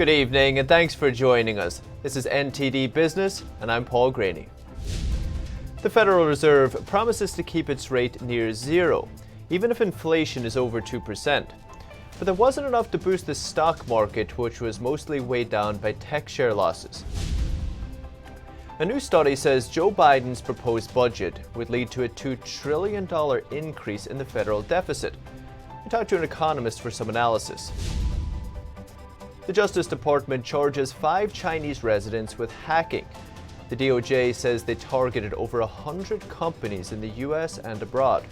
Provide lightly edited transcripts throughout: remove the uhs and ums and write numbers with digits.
Good evening and thanks for joining us. This is NTD Business and I'm Paul Graney. The Federal Reserve promises to keep its rate near zero, even if inflation is over 2%. But there wasn't enough to boost the stock market, which was mostly weighed down by tech share losses. A new study says Joe Biden's proposed budget would lead to a $2 trillion increase in the federal deficit. We talked to an economist for some analysis. The Justice Department charges 5 Chinese residents with hacking. The DOJ says they targeted over 100 companies in the US and abroad.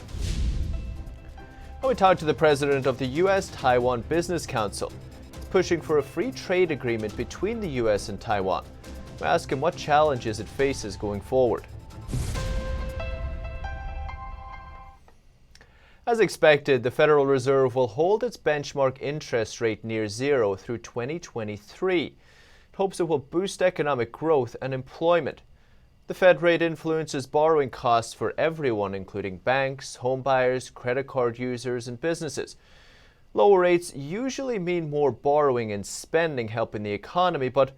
And we talked to the president of the US-Taiwan Business Council. He's pushing for a free trade agreement between the US and Taiwan. We ask him what challenges it faces going forward. As expected, the Federal Reserve will hold its benchmark interest rate near zero through 2023. It hopes it will boost economic growth and employment. The Fed rate influences borrowing costs for everyone, including banks, homebuyers, credit card users, and businesses. Lower rates usually mean more borrowing and spending, helping the economy, but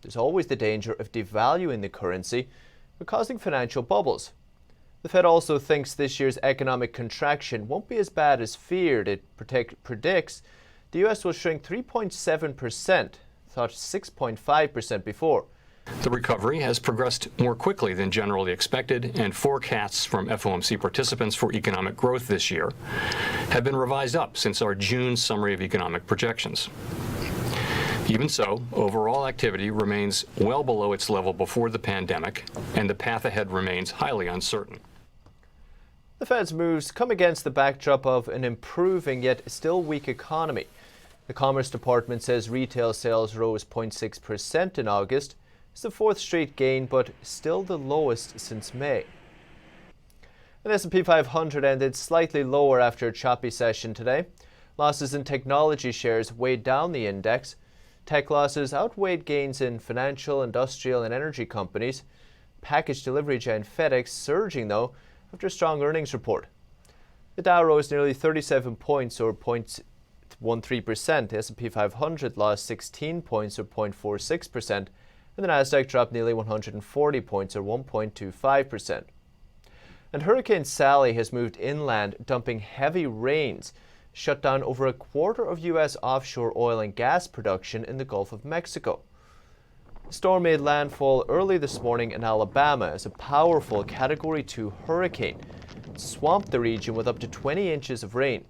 there's always the danger of devaluing the currency or causing financial bubbles. The Fed also thinks this year's economic contraction won't be as bad as feared. It predicts the U.S. will shrink 3.7%, thought 6.5% before. The recovery has progressed more quickly than generally expected, and forecasts from FOMC participants for economic growth this year have been revised up since our June summary of economic projections. Even so, overall activity remains well below its level before the pandemic, and the path ahead remains highly uncertain. The Fed's moves come against the backdrop of an improving yet still weak economy. The Commerce Department says retail sales rose 0.6% in August. It's the 4th straight gain, but still the lowest since May. The S&P 500 ended slightly lower after a choppy session today. Losses in technology shares weighed down the index. Tech losses outweighed gains in financial, industrial, and energy companies. Package delivery giant FedEx surging, though, after a strong earnings report. The Dow rose nearly 37 points, or 0.13%. The S&P 500 lost 16 points, or 0.46%. And the Nasdaq dropped nearly 140 points, or 1.25%. And Hurricane Sally has moved inland, dumping heavy rains, shut down over a quarter of U.S. offshore oil and gas production in the Gulf of Mexico. The storm made landfall early this morning in Alabama as a powerful Category 2 hurricane. It swamped the region with up to 20 inches of rain.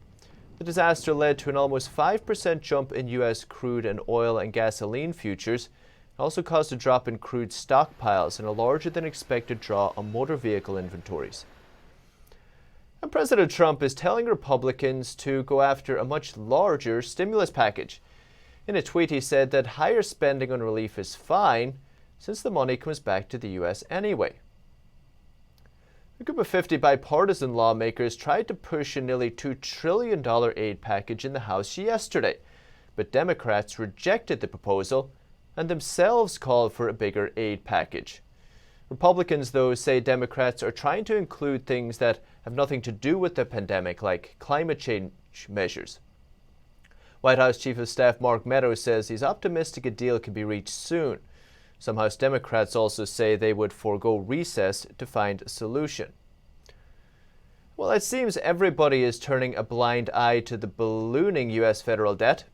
The disaster led to an almost 5% jump in U.S. crude and oil and gasoline futures. It also caused a drop in crude stockpiles and a larger than expected draw on motor vehicle inventories. And President Trump is telling Republicans to go after a much larger stimulus package. In a tweet, he said that higher spending on relief is fine since the money comes back to the U.S. anyway. A group of 50 bipartisan lawmakers tried to push a nearly $2 trillion aid package in the House yesterday, but Democrats rejected the proposal and themselves called for a bigger aid package. Republicans, though, say Democrats are trying to include things that have nothing to do with the pandemic, like climate change measures. White House Chief of Staff Mark Meadows says he's optimistic a deal can be reached soon. Some House Democrats also say they would forego recess to find a solution. Well, it seems everybody is turning a blind eye to the ballooning U.S. federal debt.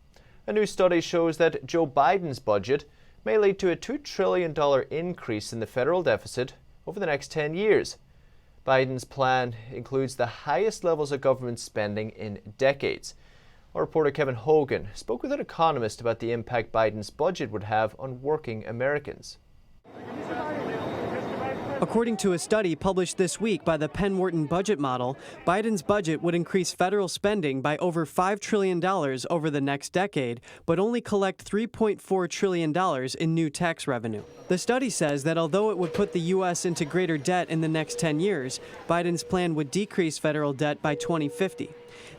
A new study shows that Joe Biden's budget may lead to a $2 trillion increase in the federal deficit over the next 10 years. Biden's plan includes the highest levels of government spending in decades. Our reporter Kevin Hogan spoke with an economist about the impact Biden's budget would have on working Americans. According to a study published this week by the Penn Wharton budget model, Biden's budget would increase federal spending by over $5 trillion over the next decade, but only collect $3.4 trillion in new tax revenue. The study says that although it would put the U.S. into greater debt in the next 10 years, Biden's plan would decrease federal debt by 2050.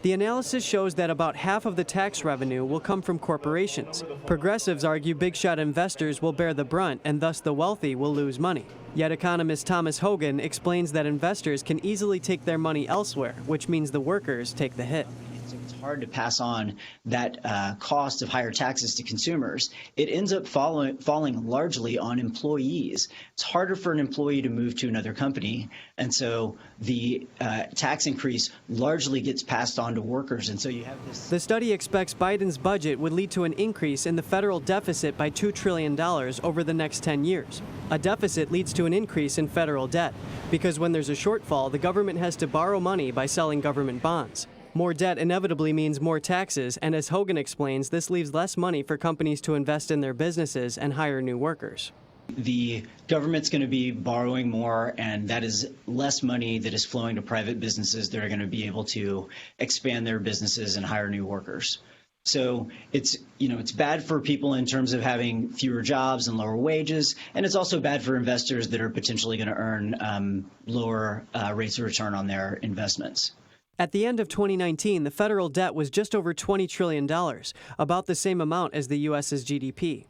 The analysis shows that about half of the tax revenue will come from corporations. Progressives argue big shot investors will bear the brunt and thus the wealthy will lose money. Yet economist Thomas Hogan explains that investors can easily take their money elsewhere, which means the workers take the hit. hard to pass on that cost of higher taxes to consumers, it ends up falling largely on employees. It's harder for an employee to move to another company, and so the tax increase largely gets passed on to workers, and so you have this. The study expects Biden's budget would lead to an increase in the federal deficit by $2 trillion over the next 10 years. A deficit leads to an increase in federal debt, because when there's a shortfall, the government has to borrow money by selling government bonds. More debt inevitably means more taxes, and as Hogan explains, this leaves less money for companies to invest in their businesses and hire new workers. The government's going to be borrowing more, and that is less money that is flowing to private businesses that are going to be able to expand their businesses and hire new workers. So it's bad for people in terms of having fewer jobs and lower wages, and it's also bad for investors that are potentially going to earn lower rates of return on their investments. At the end of 2019, the federal debt was just over $20 trillion, about the same amount as the U.S.'s GDP.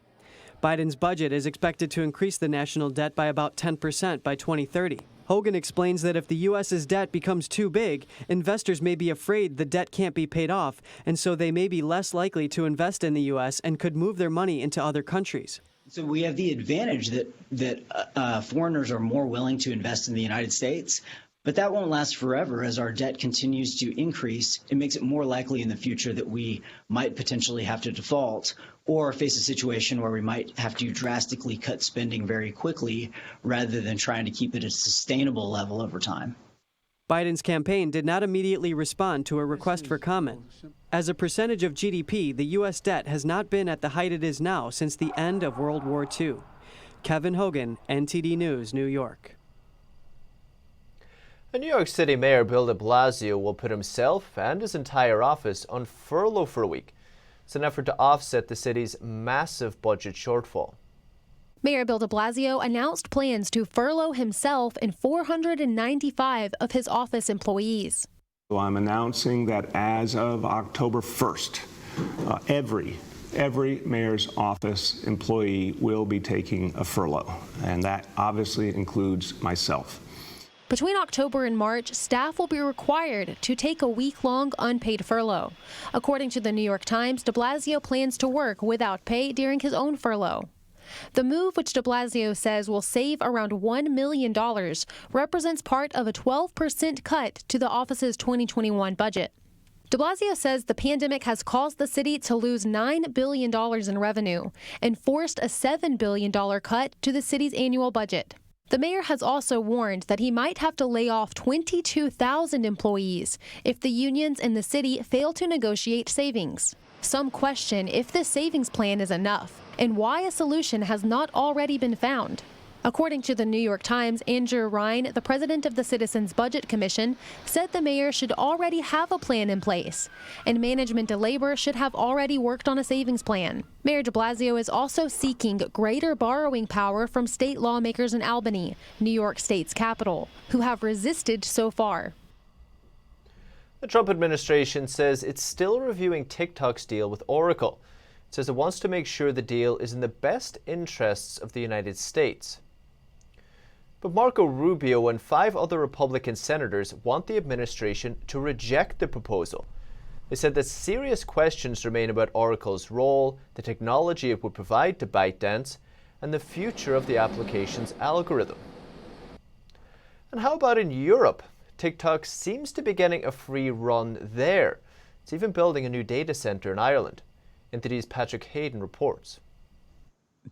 Biden's budget is expected to increase the national debt by about 10% by 2030. Hogan explains that if the U.S.'s debt becomes too big, investors may be afraid the debt can't be paid off, and so they may be less likely to invest in the U.S. and could move their money into other countries. So we have the advantage that foreigners are more willing to invest in the United States, but that won't last forever. As our debt continues to increase, it makes it more likely in the future that we might potentially have to default or face a situation where we might have to drastically cut spending very quickly rather than trying to keep it at a sustainable level over time. Biden's campaign did not immediately respond to a request for comment. As a percentage of GDP, the U.S. debt has not been at the height it is now since the end of World War II. Kevin Hogan, NTD News, New York. A New York City Mayor Bill de Blasio will put himself and his entire office on furlough for a week. It's an effort to offset the city's massive budget shortfall. Mayor Bill de Blasio announced plans to furlough himself and 495 of his office employees. So I'm announcing that as of October 1st, every mayor's office employee will be taking a furlough, and that obviously includes myself. Between October and March, staff will be required to take a week-long unpaid furlough. According to the New York Times, de Blasio plans to work without pay during his own furlough. The move, which de Blasio says will save around $1 million, represents part of a 12% cut to the office's 2021 budget. De Blasio says the pandemic has caused the city to lose $9 billion in revenue and forced a $7 billion cut to the city's annual budget. The mayor has also warned that he might have to lay off 22,000 employees if the unions in the city fail to negotiate savings. Some question if this savings plan is enough and why a solution has not already been found. According to the New York Times, Andrew Ryan, the president of the Citizens Budget Commission, said the mayor should already have a plan in place, and management to labor should have already worked on a savings plan. Mayor de Blasio is also seeking greater borrowing power from state lawmakers in Albany, New York State's capital, who have resisted so far. The Trump administration says it's still reviewing TikTok's deal with Oracle. It says it wants to make sure the deal is in the best interests of the United States. But Marco Rubio and 5 other Republican senators want the administration to reject the proposal. They said that serious questions remain about Oracle's role, the technology it would provide to ByteDance, and the future of the application's algorithm. And how about in Europe? TikTok seems to be getting a free run there. It's even building a new data center in Ireland. NTD's Patrick Hayden reports.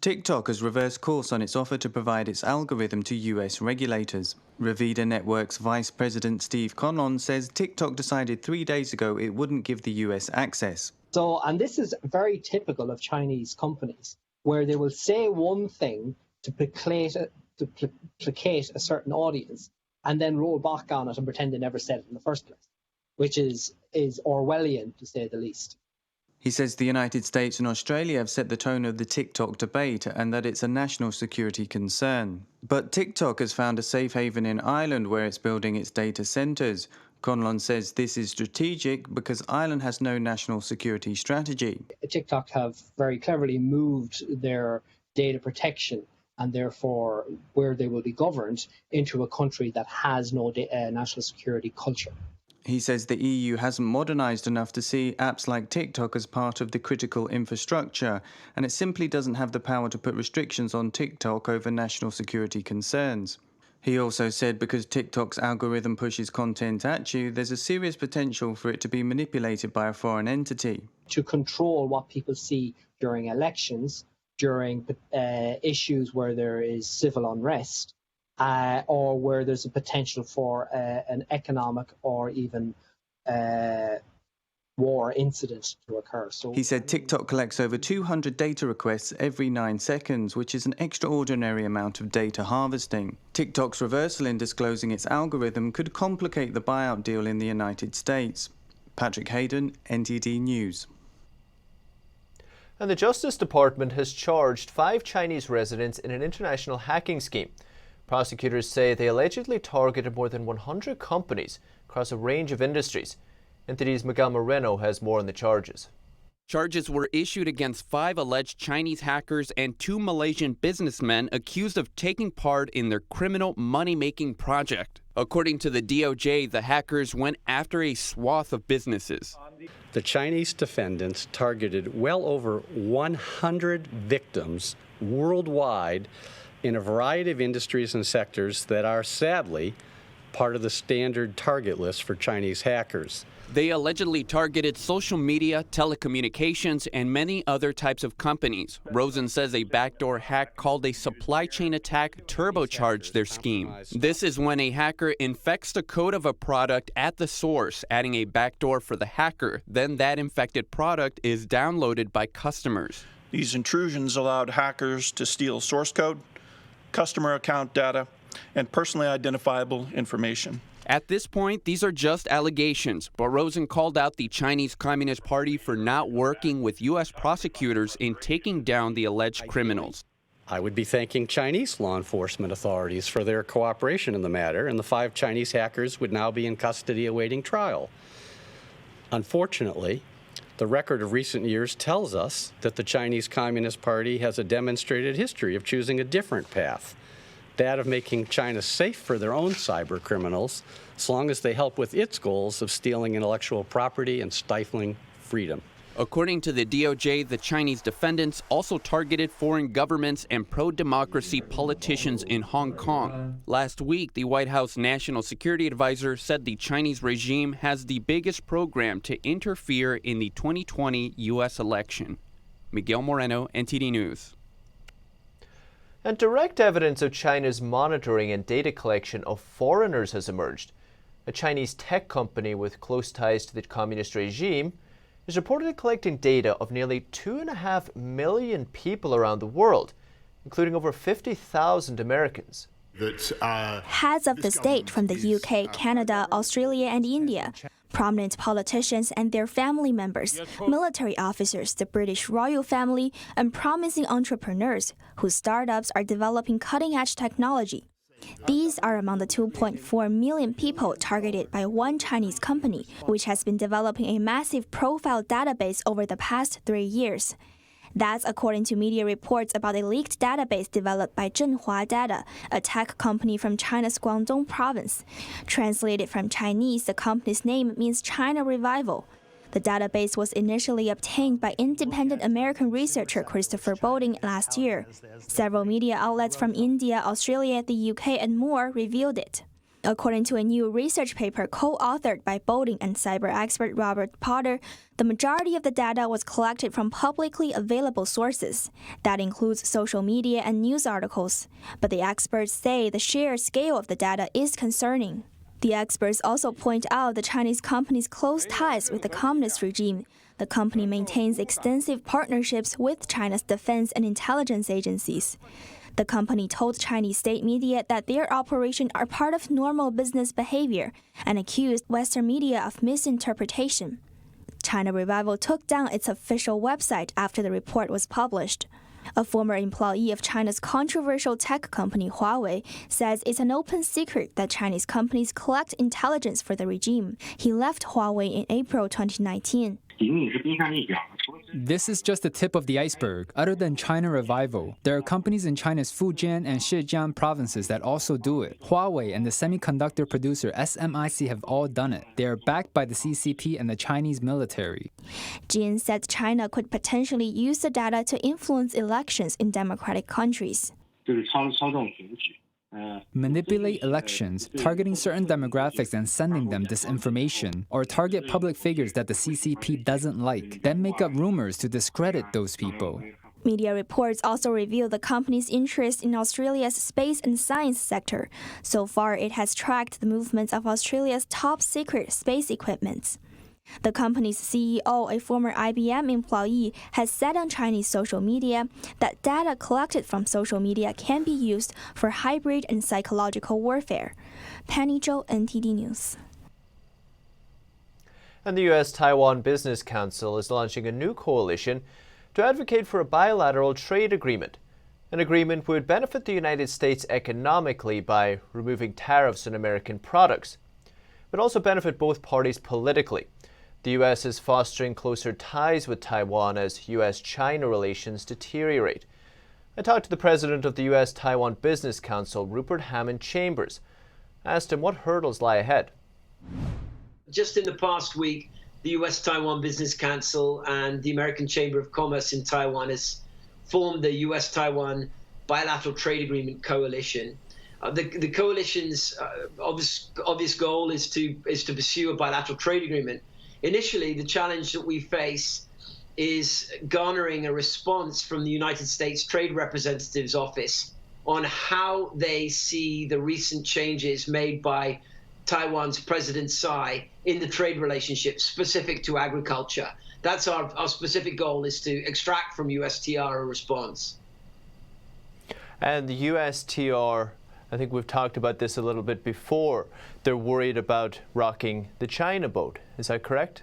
TikTok has reversed course on its offer to provide its algorithm to US regulators. Revida Network's Vice President Steve Conlon says TikTok decided 3 days ago it wouldn't give the US access. And this is very typical of Chinese companies, where they will say one thing to placate a certain audience and then roll back on it and pretend they never said it in the first place, which is Orwellian, to say the least. He says the United States and Australia have set the tone of the TikTok debate and that it's a national security concern. But TikTok has found a safe haven in Ireland where it's building its data centres. Conlon says this is strategic because Ireland has no national security strategy. TikTok have very cleverly moved their data protection and therefore where they will be governed into a country that has no national security culture. He says the EU hasn't modernized enough to see apps like TikTok as part of the critical infrastructure, and it simply doesn't have the power to put restrictions on TikTok over national security concerns. He also said because TikTok's algorithm pushes content at you, there's a serious potential for it to be manipulated by a foreign entity. To control what people see during elections, during issues where there is civil unrest, or where there's a potential for an economic or even war incident to occur. So he said TikTok collects over 200 data requests every 9 seconds, which is an extraordinary amount of data harvesting. TikTok's reversal in disclosing its algorithm could complicate the buyout deal in the United States. Patrick Hayden, NTD News. And the Justice Department has charged 5 Chinese residents in an international hacking scheme. Prosecutors say they allegedly targeted more than 100 companies across a range of industries. NTD's Miguel Moreno has more on the charges. Charges were issued against 5 alleged Chinese hackers and 2 Malaysian businessmen accused of taking part in their criminal money-making project. According to the DOJ, the hackers went after a swath of businesses. The Chinese defendants targeted well over 100 victims worldwide in a variety of industries and sectors that are, sadly, part of the standard target list for Chinese hackers. They allegedly targeted social media, telecommunications, and many other types of companies. Rosen says a backdoor hack called a supply chain attack turbocharged their scheme. This is when a hacker infects the code of a product at the source, adding a backdoor for the hacker. Then that infected product is downloaded by customers. These intrusions allowed hackers to steal source code, customer account data, and personally identifiable information. At this point, these are just allegations, but Rosen called out the Chinese Communist Party for not working with U.S. prosecutors in taking down the alleged criminals. I would be thanking Chinese law enforcement authorities for their cooperation in the matter, and the 5 Chinese hackers would now be in custody awaiting trial. Unfortunately, the record of recent years tells us that the Chinese Communist Party has a demonstrated history of choosing a different path, that of making China safe for their own cyber criminals, as long as they help with its goals of stealing intellectual property and stifling freedom. According to the DOJ, the Chinese defendants also targeted foreign governments and pro-democracy politicians in Hong Kong. Last week, the White House National Security Advisor said the Chinese regime has the biggest program to interfere in the 2020 U.S. election. Miguel Moreno, NTD News. And direct evidence of China's monitoring and data collection of foreigners has emerged. A Chinese tech company with close ties to the communist regime is reportedly collecting data of nearly 2.5 million people around the world, including over 50,000 Americans. Heads of the state from the UK, Canada, Australia, and India, prominent politicians and their family members, military officers, the British royal family, and promising entrepreneurs whose startups are developing cutting-edge technology. These are among the 2.4 million people targeted by one Chinese company, which has been developing a massive profile database over the past 3 years. That's according to media reports about a leaked database developed by Zhenhua Data, a tech company from China's Guangdong province. Translated from Chinese, the company's name means China Revival. The database was initially obtained by independent American researcher Christopher Boeing last year. Several media outlets from India, Australia, the UK, and more revealed it. According to a new research paper co-authored by Boeing and cyber expert Robert Potter, the majority of the data was collected from publicly available sources. That includes social media and news articles. But the experts say the sheer scale of the data is concerning. The experts also point out the Chinese company's close ties with the communist regime. The company maintains extensive partnerships with China's defense and intelligence agencies. The company told Chinese state media that their operations are part of normal business behavior and accused Western media of misinterpretation. China Revival took down its official website after the report was published. A former employee of China's controversial tech company Huawei says it's an open secret that Chinese companies collect intelligence for the regime. He left Huawei in April 2019. This is just the tip of the iceberg. Other than China Revival, there are companies in China's Fujian and Zhejiang provinces that also do it. Huawei and the semiconductor producer SMIC have all done it. They are backed by the CCP and the Chinese military. Jin said China could potentially use the data to influence elections in democratic countries. Manipulate elections, targeting certain demographics and sending them disinformation, or target public figures that the CCP doesn't like, then make up rumors to discredit those people. Media reports also reveal the company's interest in Australia's space and science sector. So far, it has tracked the movements of Australia's top secret space equipment. The company's CEO, a former IBM employee, has said on Chinese social media that data collected from social media can be used for hybrid and psychological warfare. Penny Zhou, NTD News. And the US-Taiwan Business Council is launching a new coalition to advocate for a bilateral trade agreement. An agreement would benefit the United States economically by removing tariffs on American products, but also benefit both parties politically. The U.S. is fostering closer ties with Taiwan as U.S.-China relations deteriorate. I talked to the president of the US-Taiwan Business Council, Rupert Hammond Chambers. I asked him what hurdles lie ahead. Just in the past week, the US-Taiwan Business Council and the American Chamber of Commerce in Taiwan has formed the US-Taiwan Bilateral Trade Agreement Coalition. The coalition's obvious goal is to pursue a bilateral trade agreement. Initially, the challenge that we face is garnering a response from the United States Trade Representative's office on how they see the recent changes made by Taiwan's President Tsai in the trade relationship specific to agriculture. That's our specific goal, is to extract from USTR a response. And the USTR, I think we've talked about this a little bit before. They're worried about rocking the China boat. Is that correct?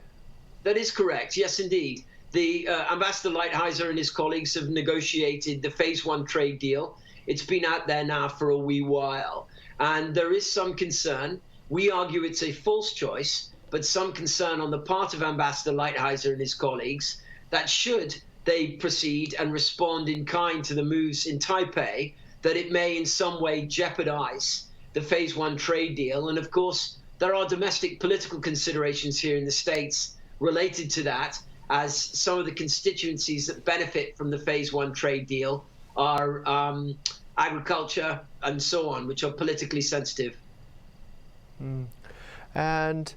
That is correct. Yes, indeed. The Ambassador Lighthizer and his colleagues have negotiated the Phase 1 trade deal. It's been out there now for a wee while. And there is some concern. We argue it's a false choice, but some concern on the part of Ambassador Lighthizer and his colleagues that should they proceed and respond in kind to the moves in Taipei, that it may in some way jeopardize the Phase 1 trade deal. And of course, there are domestic political considerations here in the States related to that, as some of the constituencies that benefit from the Phase 1 trade deal are agriculture and so on, which are politically sensitive. And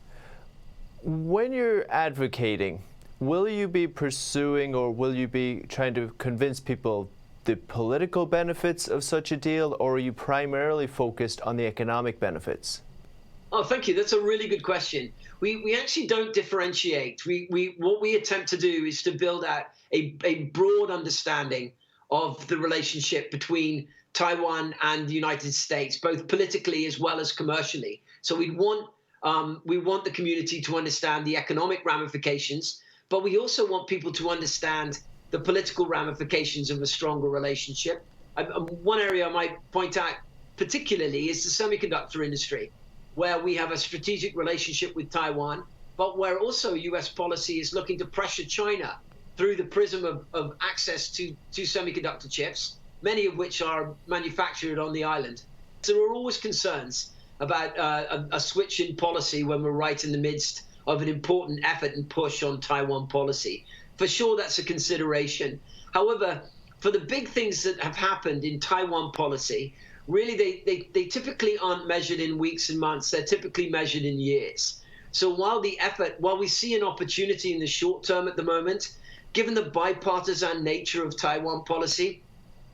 when you're advocating, will you be pursuing or will you be trying to convince people the political benefits of such a deal, or are you primarily focused on the economic benefits? Oh, thank you. That's a really good question. We actually don't differentiate. What we attempt to do is to build out a broad understanding of the relationship between Taiwan and the United States, both politically as well as commercially. So we want the community to understand the economic ramifications, but we also want people to understand the political ramifications of a stronger relationship. One area I might point out particularly is the semiconductor industry, where we have a strategic relationship with Taiwan, but where also U.S. policy is looking to pressure China through the prism of access to semiconductor chips, many of which are manufactured on the island. So there are always concerns about a switch in policy when we're right in the midst of an important effort and push on Taiwan policy. For sure, that's a consideration. However, for the big things that have happened in Taiwan policy, really, they typically aren't measured in weeks and months. They're typically measured in years. So while we see an opportunity in the short term at the moment, given the bipartisan nature of Taiwan policy,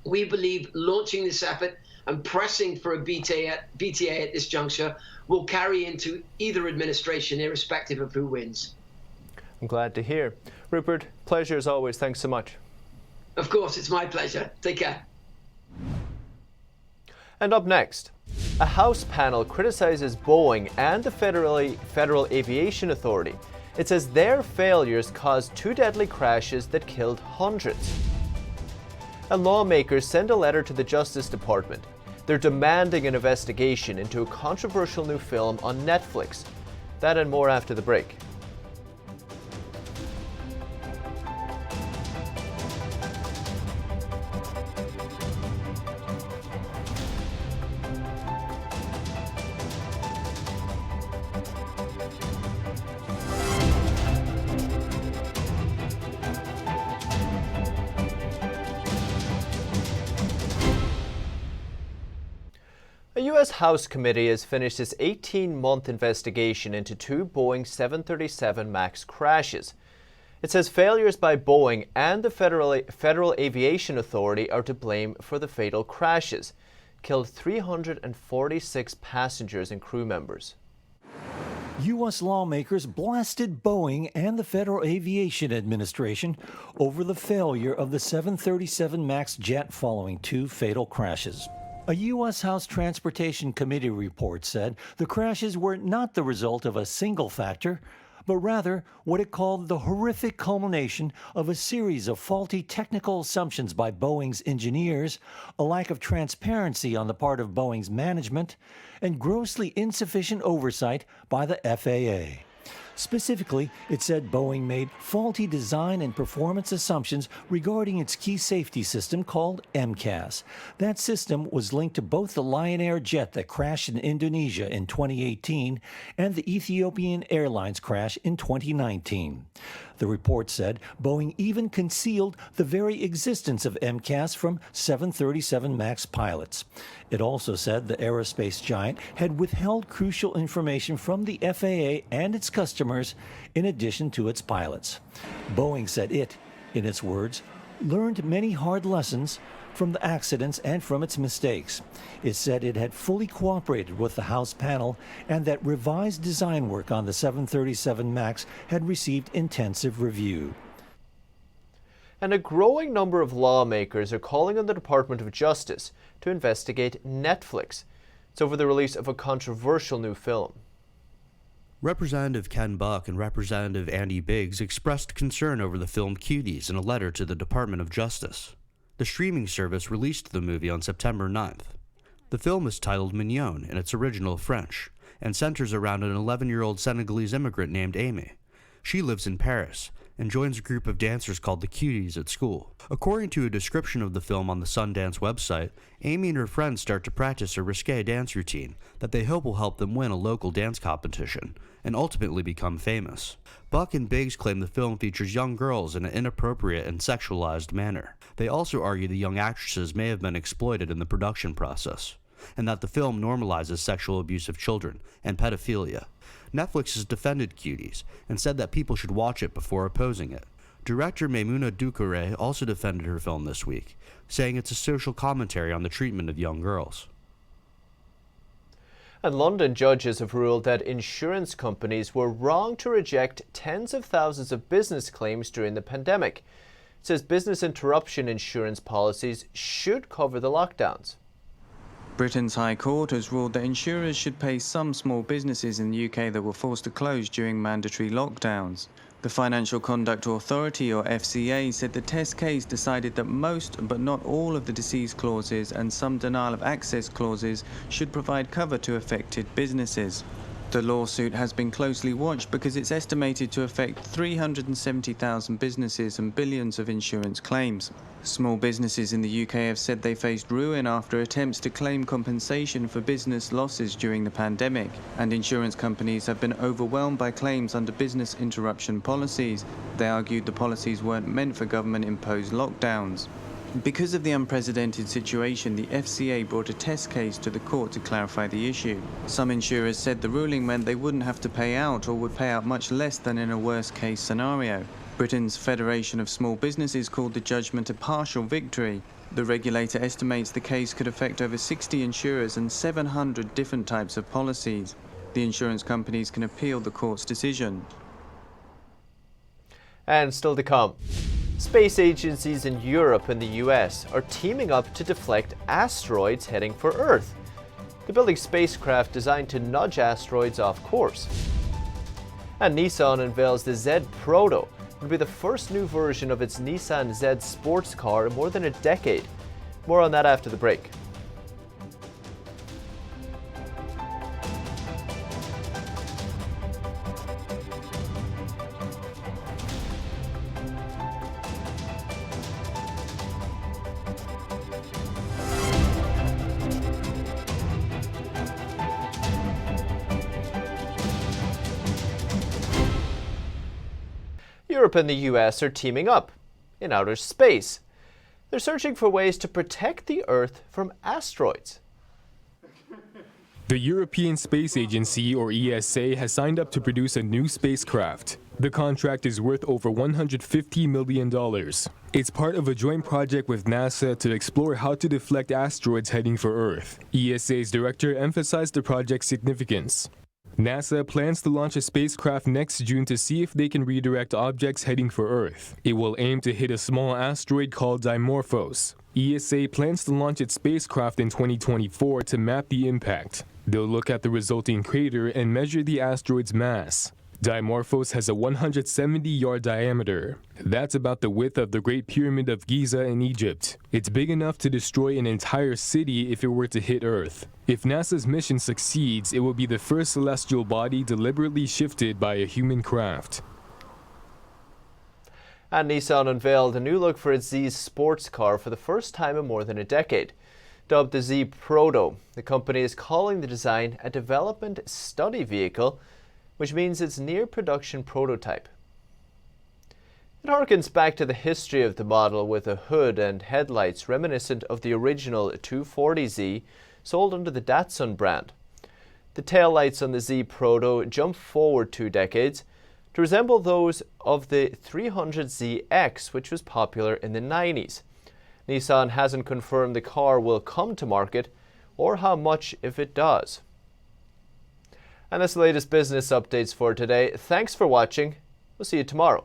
we believe launching this effort and pressing for a BTA at this juncture will carry into either administration, irrespective of who wins. I'm glad to hear. Rupert, pleasure as always. Thanks so much. Of course, it's my pleasure. Take care. And up next, a House panel criticizes Boeing and the Federal Aviation Authority. It says their failures caused 2 deadly crashes that killed hundreds. And lawmakers send a letter to the Justice Department. They're demanding an investigation into a controversial new film on Netflix. That and more after the break. U.S. House Committee has finished its 18-month investigation into two Boeing 737 MAX crashes. It says failures by Boeing and the Federal Aviation Authority are to blame for the fatal crashes, killed 346 passengers and crew members. U.S. lawmakers blasted Boeing and the Federal Aviation Administration over the failure of the 737 MAX jet following two fatal crashes. A U.S. House Transportation Committee report said the crashes were not the result of a single factor, but rather what it called the horrific culmination of a series of faulty technical assumptions by Boeing's engineers, a lack of transparency on the part of Boeing's management, and grossly insufficient oversight by the FAA. Specifically, it said Boeing made faulty design and performance assumptions regarding its key safety system called MCAS. That system was linked to both the Lion Air jet that crashed in Indonesia in 2018 and the Ethiopian Airlines crash in 2019. The report said Boeing even concealed the very existence of MCAS from 737 MAX pilots. It also said the aerospace giant had withheld crucial information from the FAA and its customers in addition to its pilots. Boeing said it, in its words, learned many hard lessons from the accidents and from its mistakes. It said it had fully cooperated with the House panel and that revised design work on the 737 MAX had received intensive review. And a growing number of lawmakers are calling on the Department of Justice to investigate Netflix. It's over the release of a controversial new film. Representative Ken Buck and Representative Andy Biggs expressed concern over the film Cuties in a letter to the Department of Justice. The streaming service released the movie on September 9th. The film is titled Mignonne in its original French and centers around an 11-year-old Senegalese immigrant named Amy. She lives in Paris and joins a group of dancers called the Cuties at school. According to a description of the film on the Sundance website, Amy and her friends start to practice a risque dance routine that they hope will help them win a local dance competition and ultimately become famous. Buck and Biggs claim the film features young girls in an inappropriate and sexualized manner. They also argue the young actresses may have been exploited in the production process, and that the film normalizes sexual abuse of children and pedophilia. Netflix has defended Cuties and said that people should watch it before opposing it. Director Maimouna Doucouré also defended her film this week, saying it's a social commentary on the treatment of young girls. And London judges have ruled that insurance companies were wrong to reject tens of thousands of business claims during the pandemic. It says business interruption insurance policies should cover the lockdowns. Britain's High Court has ruled that insurers should pay some small businesses in the UK that were forced to close during mandatory lockdowns. The Financial Conduct Authority, or FCA, said the test case decided that most but not all of the disease clauses and some denial of access clauses should provide cover to affected businesses. The lawsuit has been closely watched because it's estimated to affect 370,000 businesses and billions of insurance claims. Small businesses in the UK have said they faced ruin after attempts to claim compensation for business losses during the pandemic, and insurance companies have been overwhelmed by claims under business interruption policies. They argued the policies weren't meant for government-imposed lockdowns. Because of the unprecedented situation, the FCA brought a test case to the court to clarify the issue. Some insurers said the ruling meant they wouldn't have to pay out or would pay out much less than in a worst-case scenario. Britain's Federation of Small Businesses called the judgment a partial victory. The regulator estimates the case could affect over 60 insurers and 700 different types of policies. The insurance companies can appeal the court's decision. And still to come. Space agencies in Europe and the US are teaming up to deflect asteroids heading for Earth. They're building spacecraft designed to nudge asteroids off course. And Nissan unveils the Z Proto. It'll be the first new version of its Nissan Z sports car in more than a decade. More on that after the break. Europe and the US are teaming up in outer space. They're searching for ways to protect the Earth from asteroids. The European Space Agency, or ESA, has signed up to produce a new spacecraft. The contract is worth over $150 million. It's part of a joint project with NASA to explore how to deflect asteroids heading for Earth. ESA's director emphasized the project's significance. NASA plans to launch a spacecraft next June to see if they can redirect objects heading for Earth. It will aim to hit a small asteroid called Dimorphos. ESA plans to launch its spacecraft in 2024 to map the impact. They'll look at the resulting crater and measure the asteroid's mass. Dimorphos has a 170-yard diameter. That's about the width of the Great Pyramid of Giza in Egypt. It's big enough to destroy an entire city if it were to hit Earth. If NASA's mission succeeds, it will be the first celestial body deliberately shifted by a human craft. And Nissan unveiled a new look for its Z sports car for the first time in more than a decade. Dubbed the Z Proto, the company is calling the design a development study vehicle, which means it's near production prototype. It harkens back to the history of the model with a hood and headlights reminiscent of the original 240Z sold under the Datsun brand. The taillights on the Z Proto jump forward 2 decades to resemble those of the 300ZX, which was popular in the 90s. Nissan hasn't confirmed the car will come to market or how much if it does. And that's the latest business updates for today. Thanks for watching. We'll see you tomorrow.